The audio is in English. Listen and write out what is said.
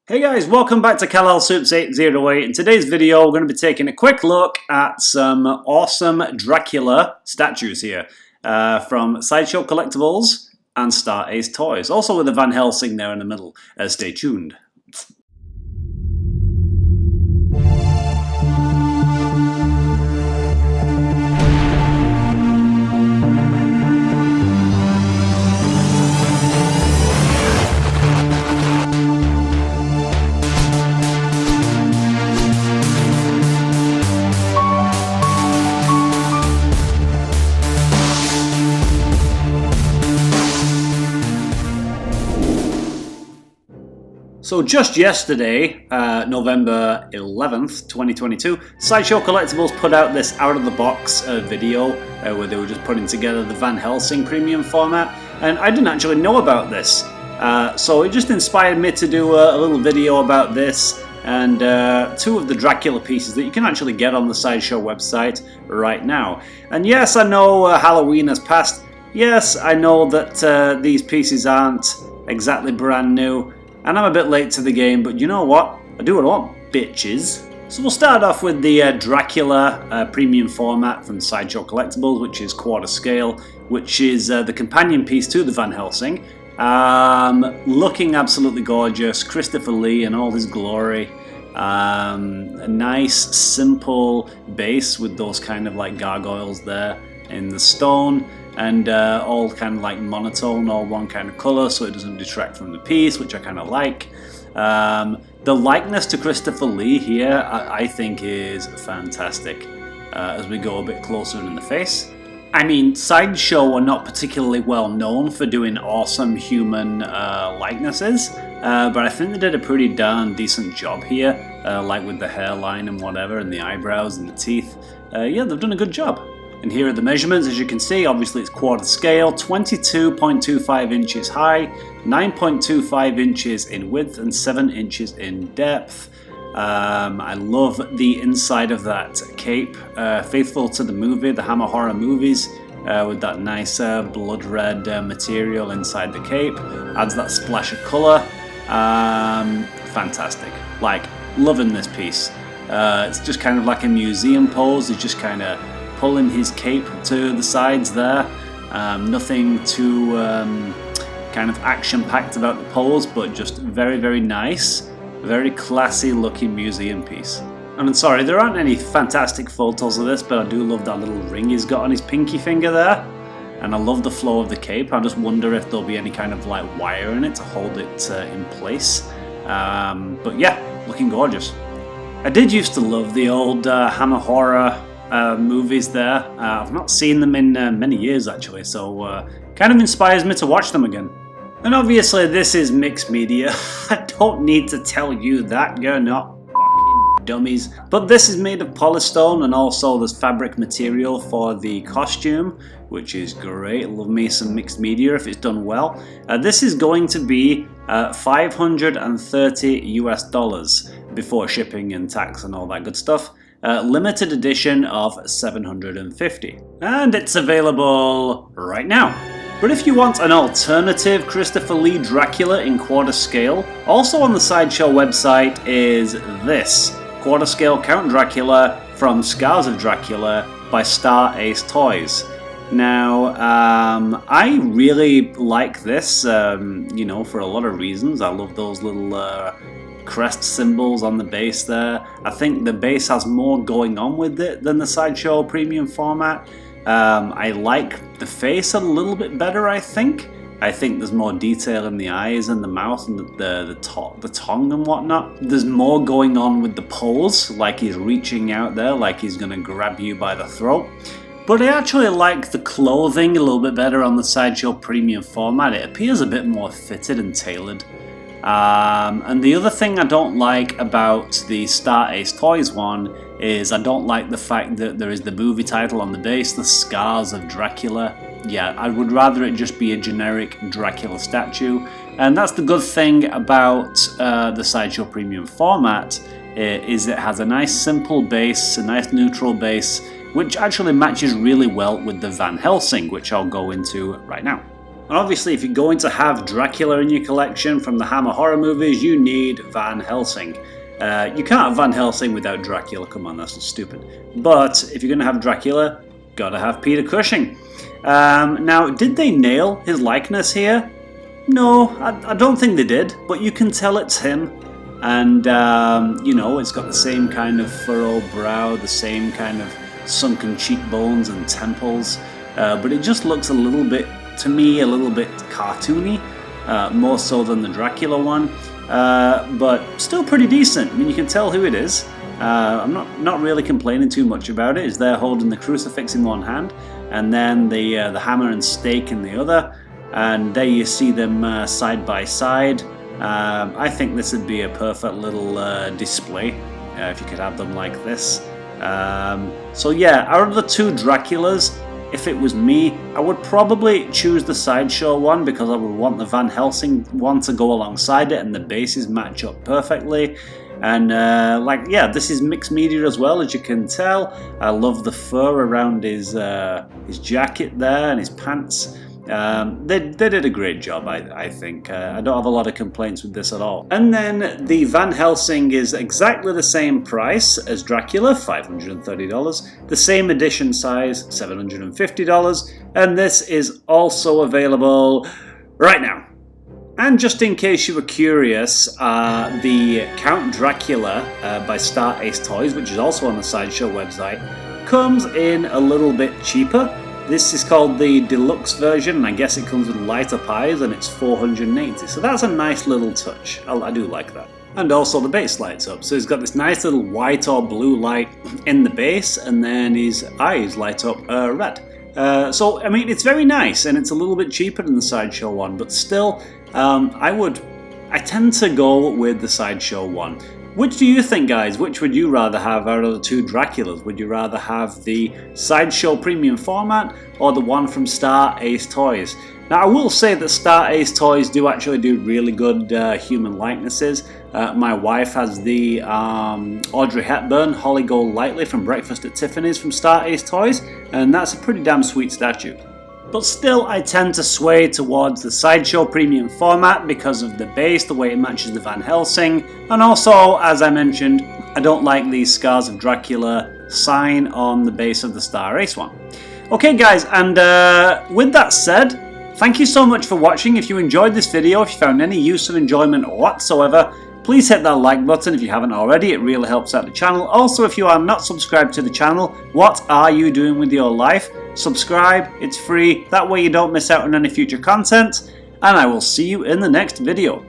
Hey guys, welcome back to KalelSoups808. In today's video, we're going to be taking a quick look at some awesome Dracula statues here from Sideshow Collectibles and Star Ace Toys. Also with the Van Helsing there in the middle. Stay tuned. So just yesterday, November 11th, 2022, Sideshow Collectibles put out this out-of-the-box video where they were just putting together the Van Helsing premium format, and I didn't actually know about this. So it just inspired me to do a little video about this and two of the Dracula pieces that you can actually get on the Sideshow website right now. And yes, I know Halloween has passed. Yes, I know that these pieces aren't exactly brand new. And I'm a bit late to the game, but you know what? I do what I want, bitches. So we'll start off with the Dracula premium format from Sideshow Collectibles, which is quarter scale, which is the companion piece to the Van Helsing. Looking absolutely gorgeous, Christopher Lee in all his glory. A nice, simple base with those kind of like gargoyles there in the stone. And all kind of like monotone, all one kind of colour, so it doesn't detract from the piece, which I kind of like. The likeness to Christopher Lee here, I think is fantastic as we go a bit closer in the face. I mean, Sideshow are not particularly well known for doing awesome human likenesses, but I think they did a pretty darn decent job here, like with the hairline and whatever, and the eyebrows and the teeth. Yeah, they've done a good job. And here are the measurements. As you can see, obviously it's quarter scale, 22.25 inches high, 9.25 inches in width, and 7 inches in depth. I love the inside of that cape, faithful to the movie, the Hammer horror movies, with that nice blood red material inside the cape. Adds that splash of colour. Fantastic. Like, loving this piece. It's just kind of like a museum pose. It's just kind of pulling his cape to the sides there. Nothing too kind of action-packed about the pose, but just very, very nice, very classy looking museum piece. And I'm sorry, there aren't any fantastic photos of this, but I do love that little ring he's got on his pinky finger there. And I love the flow of the cape. I just wonder if there'll be any kind of like wire in it to hold it in place. But yeah, looking gorgeous. I did used to love the old Hammer horror movies there. I've not seen them in many years actually, so kind of inspires me to watch them again. And obviously this is mixed media. I don't need to tell you that, you're not fucking dummies. But this is made of polystone, and also there's fabric material for the costume, which is great. Love me some mixed media if it's done well. This is going to be $530 US before shipping and tax and all that good stuff. Limited edition of 750, and it's available right now. But if you want an alternative Christopher Lee Dracula in quarter scale, also on the Sideshow website is this quarter scale Count Dracula from Scars of Dracula by Star Ace Toys. Now, I really like this, you know, for a lot of reasons. I love those little crest symbols on the base there. I think the base has more going on with it than the Sideshow premium format. I like the face a little bit better, I think. I think there's more detail in the eyes and the mouth and the tongue and whatnot. There's more going on with the pose, like he's reaching out there, like he's gonna grab you by the throat. But I actually like the clothing a little bit better on the Sideshow premium format. It appears a bit more fitted and tailored. And the other thing I don't like about the Star Ace Toys one is I don't like the fact that there is the movie title on the base, The Scars of Dracula. Yeah, I would rather it just be a generic Dracula statue. And that's the good thing about the Sideshow premium format, is it has a nice simple base, a nice neutral base, which actually matches really well with the Van Helsing, which I'll go into right now. And obviously, if you're going to have Dracula in your collection from the Hammer horror movies, you need Van Helsing. You can't have Van Helsing without Dracula, come on, that's just stupid. But if you're going to have Dracula, gotta have Peter Cushing. Now, did they nail his likeness here? No, I don't think they did, but you can tell it's him. And, you know, it's got the same kind of furrowed brow, the same kind of sunken cheekbones and temples. But it just looks a little bit, to me, a little bit cartoony, more so than the Dracula one. But still pretty decent. I mean, you can tell who it is. I'm not really complaining too much about it. Is there holding the crucifix in one hand, and then the hammer and stake in the other, and there you see them side by side. I think this would be a perfect little display if you could have them like this. So yeah, out of the two Draculas, if it was me, I would probably choose the Sideshow one because I would want the Van Helsing one to go alongside it and the bases match up perfectly. And yeah, this is mixed media as well, as you can tell. I love the fur around his jacket there and his pants. They did a great job, I think. I don't have a lot of complaints with this at all. And then the Van Helsing is exactly the same price as Dracula, $530. The same edition size, $750. And this is also available right now. And just in case you were curious, the Count Dracula by Star Ace Toys, which is also on the Sideshow website, comes in a little bit cheaper. This is called the deluxe version, and I guess it comes with lighter pies, and it's $480. So that's a nice little touch. I do like that. And also the base lights up. So he's got this nice little white or blue light in the base, and then his eyes light up red. So, I mean, it's very nice, and it's a little bit cheaper than the Sideshow one, but still, I tend to go with the Sideshow one. Which do you think, guys? Which would you rather have out of the two Draculas? Would you rather have the Sideshow premium format or the one from Star Ace Toys? Now, I will say that Star Ace Toys do actually do really good human likenesses. My wife has the Audrey Hepburn Holly Gold Lightly from Breakfast at Tiffany's from Star Ace Toys, and that's a pretty damn sweet statue. But still, I tend to sway towards the Sideshow premium format because of the base, the way it matches the Van Helsing, and also, as I mentioned, I don't like the Scars of Dracula sign on the base of the Star Ace one. Okay guys, and with that said, thank you so much for watching. If you enjoyed this video, if you found any use or enjoyment whatsoever, please hit that like button if you haven't already. It really helps out the channel. Also, if you are not subscribed to the channel, what are you doing with your life? Subscribe, it's free. That way you don't miss out on any future content. And I will see you in the next video.